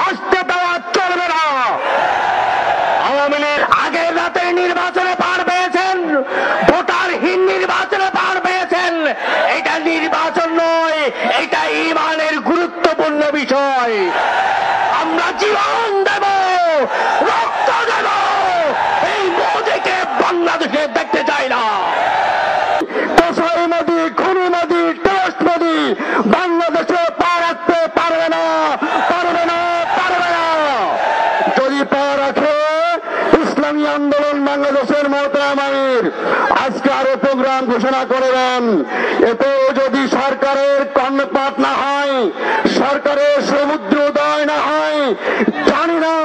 আসতে দেওয়া চলবে না। আওয়ামী লীগ আগের রাতে নির্বাচনে পার পেয়েছেন, ভোটারহীন নির্বাচনে পার পেয়েছেন। এটা নির্বাচন নয়, এটা ঈমানের গুরুত্বপূর্ণ বিষয়। আমরা জীবন দেব, রক্ত দেব, এই মোদিকে বাংলাদেশে দেখতে চাই না। কসাই মোদি, খুনি মোদি, টেররিস্ট মোদি বাংলাদেশে পা রাখতে পারবে না, পারবে না, পারবে না। যদি পা রাখে ইসলামী আন্দোলন বাংলাদেশের মোহতারাম আমির আজকে আরো প্রোগ্রাম ঘোষণা করবেন। এতে যদি সরকারের কর্ণপাত না হয়, সরকারের সমুদ্র উদয় না হয়, জানি না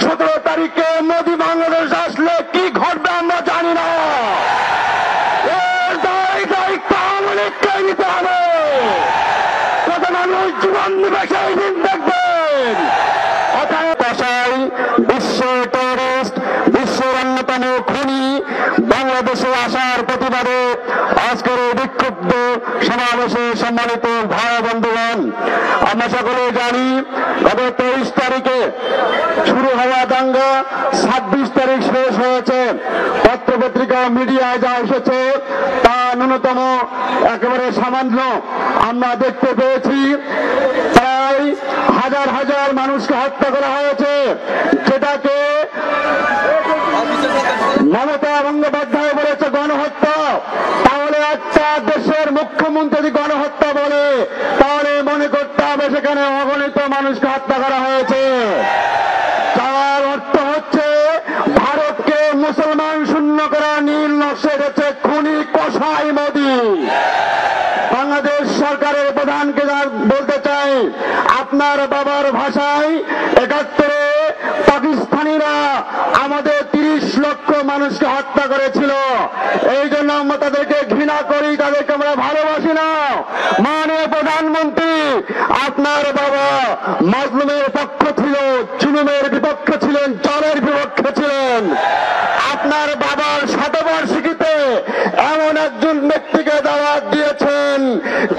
17 তারিখে মোদি বাংলাদেশ আসলে কি ঘটবে আমরা জানি না। এর দায়িত্ব আওয়ামী লীগকে নিতে হবে। কত মানুষ জীবন দিবে সেই দিন দেখবেন। কসাই, বিশ্ব টেররিস্ট, বিশ্বের অন্যতম খুনি বাংলাদেশে আসার প্রতিবাদে আজকের এই বিক্ষুব্ধ সমাবেশে সম্মানিত ভাই বন্ধুগণ, আমরা সকলে জানি গত 23 তারিখে শুরু হওয়া দাঙ্গা 26 তারিখ শেষ হয়েছে। পত্রপত্রিকা মিডিয়ায় যা এসেছে তা ন্যূনতম একেবারে সামান্য আমরা দেখতে পেয়েছি। প্রায় হাজার হাজার মানুষকে হত্যা করা হয়েছে, যেটাকে মমতা বন্দ্যোপাধ্যায় বলেছে গণহত্যা। তাহলে একটা দেশের মুখ্যমন্ত্রী গণহত্যা বলে, তাহলে মনে করতে হবে সেখানে অগণিত মানুষকে হত্যা করা হয়েছে। যার অর্থ হচ্ছে ভারতকে মুসলমান শূন্য করা নীল নকশা এসেছে খুনি কসাই মোদি। বাংলাদেশ সরকারের প্রধানকে বলতে চাই, আপনার বাবার ভাষায় 71-এ পাকিস্তানিরা আমাদের 30 লক্ষ মানুষকে হত্যা করেছিল। এই জন্য আমরা তাদেরকে ঘৃণা করি, তাদেরকে আমরা ভালোবাসি না। মাননীয় প্রধানমন্ত্রী, আপনার বাবা মাজলুমের পক্ষ ছিল, জুলুমের বিপক্ষে ছিলেন, জলের বিপক্ষে ছিলেন। আপনার বাবার শতবার্ষিকীতে এমন একজন ব্যক্তিকে দাওয়াত দিয়েছেন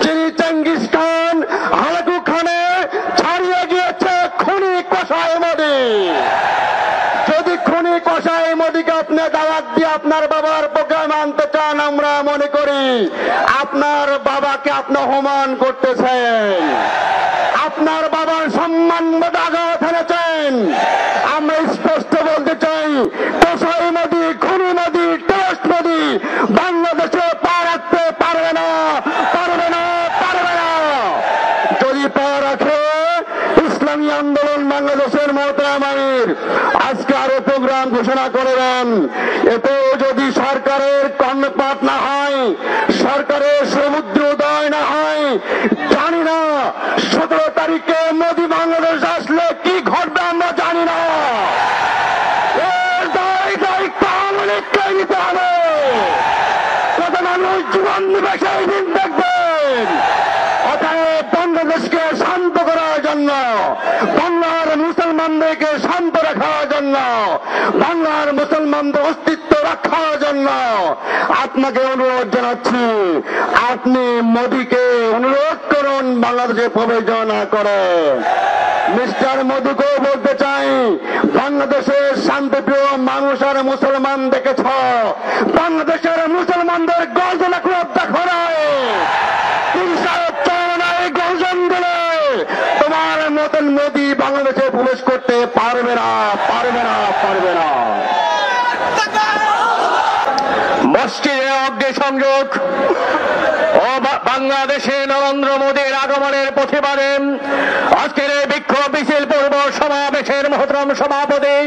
যিনি চেঙ্গিস খান, হালাকু খানে ছাড়িয়ে গিয়েছে খুনি কসাই মোদি। যদি খুনি কসাই মোদিকে আপনি দাওয়াত দিয়ে আপনার বাবার প্রোগ্রাম আনতে চান, আমরা মনে করি আপনার বাবাকে আপনি অপমান করতেছেন, আপনার বাবার সম্মান আঘাত এনেছেন। আমরা স্পষ্ট বলতে চাই, কসাই মোদি, খুনি মোদি, টেররিস্ট মোদি বাংলাদেশে পা রাখতে পারবে না, পারবে না, পারবে না। যদি পা রাখে ইসলামী আন্দোলন বাংলাদেশের মোহতারাম আমির আজকে আরো প্রোগ্রাম ঘোষণা করবেন। এতে যদি সরকারের কর্ণপাত না হয়, সরকারের সমুদ্র উদয় না হয়, জানি না 17 তারিখে মোদি বাংলাদেশ আসলে কি ঘটবে আমরা জানি না। এর দায়িত্ব আওয়ামী লীগকে নিতে হবে। কত মানুষ জীবন দিবে সেই দিন দেখবেন। অতএব বাংলাদেশকে শান্ত করার জন্য, বাংলার মুসলমানদেরকে শান্ত রাখার জন্য, বাংলার মুসলমানদের অস্তিত্ব রক্ষার জন্য আপনাকে অনুরোধ জানাচ্ছি, আপনি মোদিকে অনুরোধ করুন বাংলাদেশে প্রবেশ না করে। মিস্টার মোদিকেও বলতে চাই, বাংলাদেশের শান্তিপ্রিয় মানুষ আর মুসলমান দেখেছ, বাংলাদেশের মুসলমানদের গর্জনা ক্লব দেখো নাই, গর্জন দিলে তোমার মতন মোদি বাংলাদেশে প্রবেশ করতে পারবে না, পারবে না, পারবে না। মসজিদে অগ্নিসংযোগ ও বাংলাদেশে নরেন্দ্র মোদীর আগমনের প্রতিবাদে আজকের এই বিক্ষোভ মিছিল পূর্ব সমাবেশের মোহতরম সভাপতি,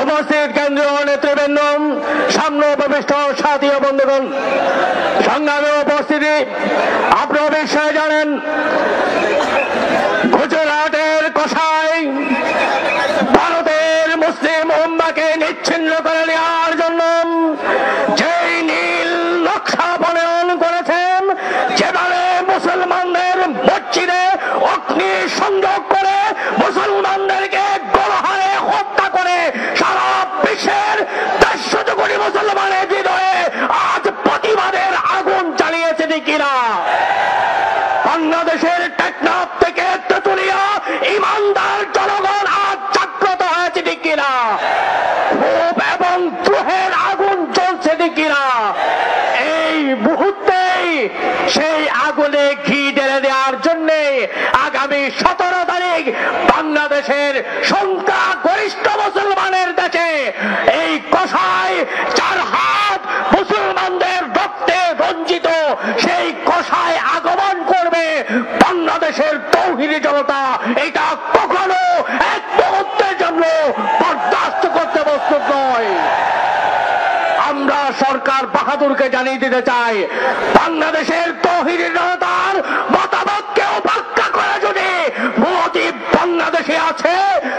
উপস্থিত কেন্দ্রীয় নেতৃবৃন্দ, সামনে উপবিষ্ট সাথী ও বন্ধুগণ, সংগ্রামে উপস্থিতি, আপনারা বিষয়ে জানেন গুজরাটের কসাই ভারতের মুসলিম উম্মাকে নিচ্ছিন্ন করে নেওয়ার জন্য যেই নীল নকশা প্রণয়ন করেছেন, যেভাবে মুসলমানদের মসজিদে অগ্নি সংযোগ করে মুসলমানদেরকে গণহারে হত্যা করে সারা বিশ্বের 150 কোটি মুসলমানের হৃদয়ে আজ প্রতিবাদের আগুন চালিয়েছে কিনা। বাংলাদেশের টেকনাফ থেকে তেতুলিয়া ইমানদার বাংলাদেশের সংখ্যাগরিষ্ঠ মুসলমানের দেশে এই কসাই 4 হাত মুসলমানদের রক্তে রঞ্জিত সেই কসাই আগমন করবে বাংলাদেশের তৌহিদি জনতা এটা কখনো এক মুহূর্তের জন্য বরদাস্ত করতে প্রস্তুত নয়। আমরা সরকার বাহাদুরকে জানিয়ে দিতে চাই, বাংলাদেশের তৌহিদি জনতার মতামতকে উপেক্ষা করে যদি মোদি বাংলাদেশে আছে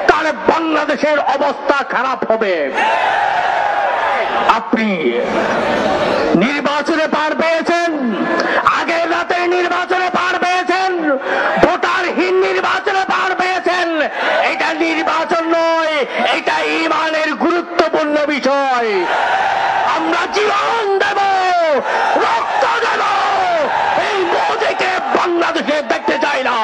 তাহলে বাংলাদেশের অবস্থা খারাপ হবে। আপনি নির্বাচনে পার পেয়েছেন, আগের রাতে নির্বাচনে পার পেয়েছেন, ভোটারহীন নির্বাচনে পার পেয়েছেন। এটা নির্বাচন নয়, এটা ঈমানের গুরুত্বপূর্ণ বিষয়। আমরা জীবন দেব, রক্ত দেব, এই মোদিকে বাংলাদেশে দেখতে চাই না।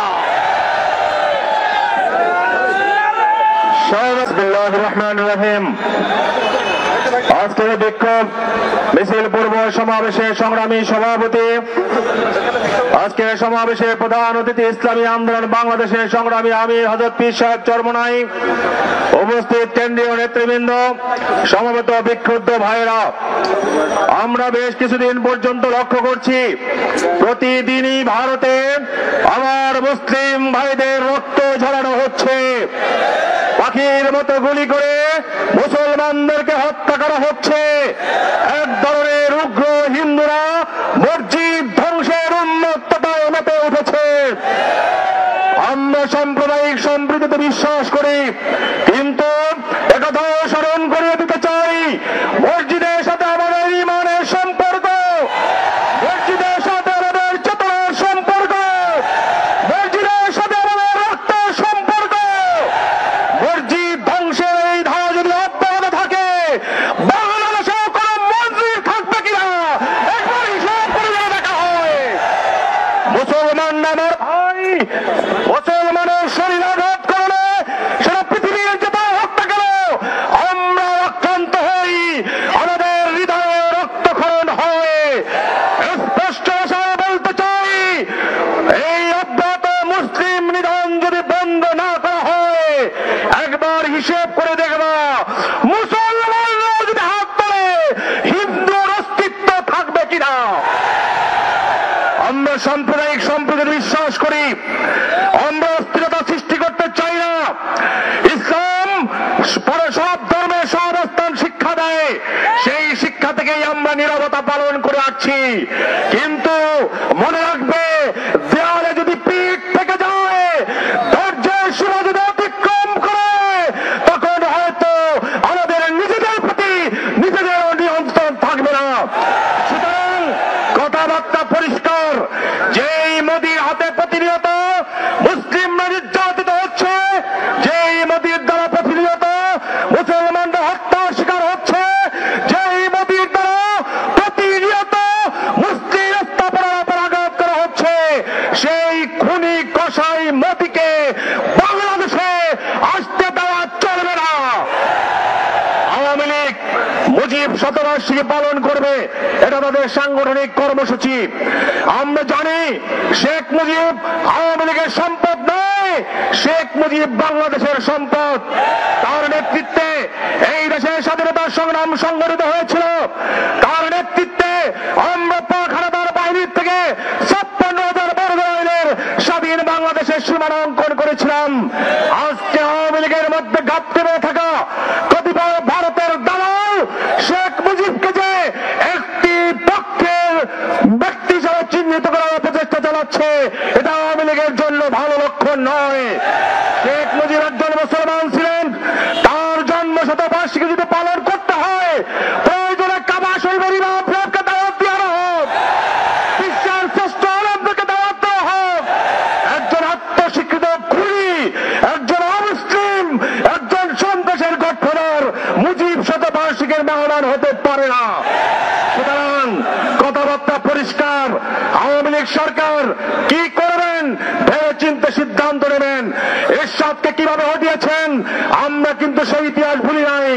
বিসমিল্লাহির রহমানির রহিম। আজকের বিক্ষোভ মিছিল পূর্ব সমাবেশের সংগ্রামী সভাপতি, আজকের সমাবেশের প্রধান অতিথি ইসলামী আন্দোলন বাংলাদেশের সংগ্রামী আমির হযরত পীর সাহেব চরমনাই, উপস্থিত কেন্দ্রীয় নেতৃবৃন্দ, সমবেত বিক্ষুব্ধ ভাইয়েরা, আমরা বেশ কিছুদিন পর্যন্ত লক্ষ্য করছি প্রতিদিনই ভারতে আমার মুসলিম ভাইদের রক্ত ঝরানো হচ্ছে, পাখির মতো গুলি করে মুসলমানদেরকে হত্যা করা হচ্ছে। এক ধরনের উগ্র হিন্দুরা মসজিদ ধ্বংসের উন্মত্ততায় মেতে উঠেছে। আমরা সাম্প্রদায়িক সম্প্রীতিতে বিশ্বাস করি, কিন্তু একথাও স্মরণ করিয়ে দিতে চাই, মসজিদের সাথে আমাদের ঈমানের সম্পর্ক, মসজিদের সাথে আমাদের চেতনার সম্পর্ক, মসজিদের সাথে আমাদের রক্তের সম্পর্ক। মসজিদ ধ্বংসের এই ধারা যদি অব্যাহত থাকে, বাংলাদেশেও কোন মসজিদ থাকবে কিনা একবার হিসাব করে দেখা হয়। মুসলমান নামের ভাই মুসলমানের শরীর আঘাত করলে সেটা পৃথিবীর যেটা হত্যা গেল আমরা আক্রান্ত হই, আমাদের হৃদয়ে রক্তক্ষরণ হয়। স্পষ্ট ভাষায় বলতে চাই, এই অব্যাহত মুসলিম নিধন যদি বন্ধ না করা হয়, একবার হিসেব করে দেখবা মুসলমানরা যদি হাত তোলে হিন্দুর অস্তিত্ব থাকবে কিনা। আমরা সাম্প্রদায়িক সম্প্রীতিতে বিশ্বাস করি, আমরা অস্থিরতা সৃষ্টি করতে চাই না। ইসলাম সব ধর্মের সহাবস্থান শিক্ষা দেয়, সেই শিক্ষা থেকেই আমরা নীরবতা পালন করে আসছি। কিন্তু মনে রাখবে, দেওয়ালে যদি পিঠ থেকে যায়, ধৈর্যের সীমা যদি অতিক্রম করে, তখন হয়তো আমাদের নিজেদের প্রতি নিজেদের নিয়ন্ত্রণ থাকবে না। সুতরাং কথাবার্তা পরিষ্কার, যেই মোদির হাতে প্রতিনিয়ত মুসলিমরা নির্যাতিত হচ্ছে, যেই মোদির দ্বারা প্রতিনিয়ত মুসলমানরা হত্যার শিকার হচ্ছে, যেই মোদির দ্বারা প্রতিনিয়ত মুসলিম স্থাপনার উপর আঘাত করা হচ্ছে, সেই খুনি কসাই মোদিকে বাংলাদেশে আসতে দেওয়া চলবে না। আওয়ামী লীগ মুজিব শতবার্ষিকী পালন করবে, এটা তাদের সাংগঠনিক কর্মসূচি। আমরা জানি শেখ মুজিব আওয়ামী লীগের সম্পদ নয়, শেখ মুজিব বাংলাদেশের সম্পদ। তার নেতৃত্বে এই দেশের স্বাধীনতা সংগ্রাম সংগঠিত হয়েছিল, তার নেতৃত্বে আমরা পাক হানাদার বাহিনীর থেকে 56,000 বর্গ মাইলের স্বাধীন বাংলাদেশের সীমানা অঙ্কন করেছিলাম। আজকে আওয়ামী লীগের মধ্যে ঘাপটি হয়ে থাকা কতিপয় ভারতের দালাল শেখ মুজিবকে যে একটি পক্ষের ব্যক্তি হিসেবে চিহ্নিত করার প্রচেষ্টা চালাচ্ছে, এটা আওয়ামী লীগের জন্য ভালো লক্ষণ নয়। শেখ মুজিব একজন মুসলমান ছিলেন, তার জন্ম শতবার্ষিকী যদি পালন করতে হয়, প্রয়োজনে কাবা শরীফের ইমাম সাহেবকে দাওয়াত দেওয়া হোক, বিশ্বের শ্রেষ্ঠ আলেমদেরকে দাওয়াত দেওয়া হোক। একজন আত্মস্বীকৃত খুনি, একজন অমুসলিম, একজন সন্ত্রাসের গঠনের মুজিব শতবার্ষিকীর মেহমান হতে পারে না। সুতরাং কথাবার্তা পরিষ্কার, আওয়ামী লীগ সরকার কি করবেন ভেবে চিন্তে সিদ্ধান্ত নেবেন। এরশাদকে কিভাবে হটিয়েছেন আমরা কিন্তু সেই ইতিহাস ভুলি নাই।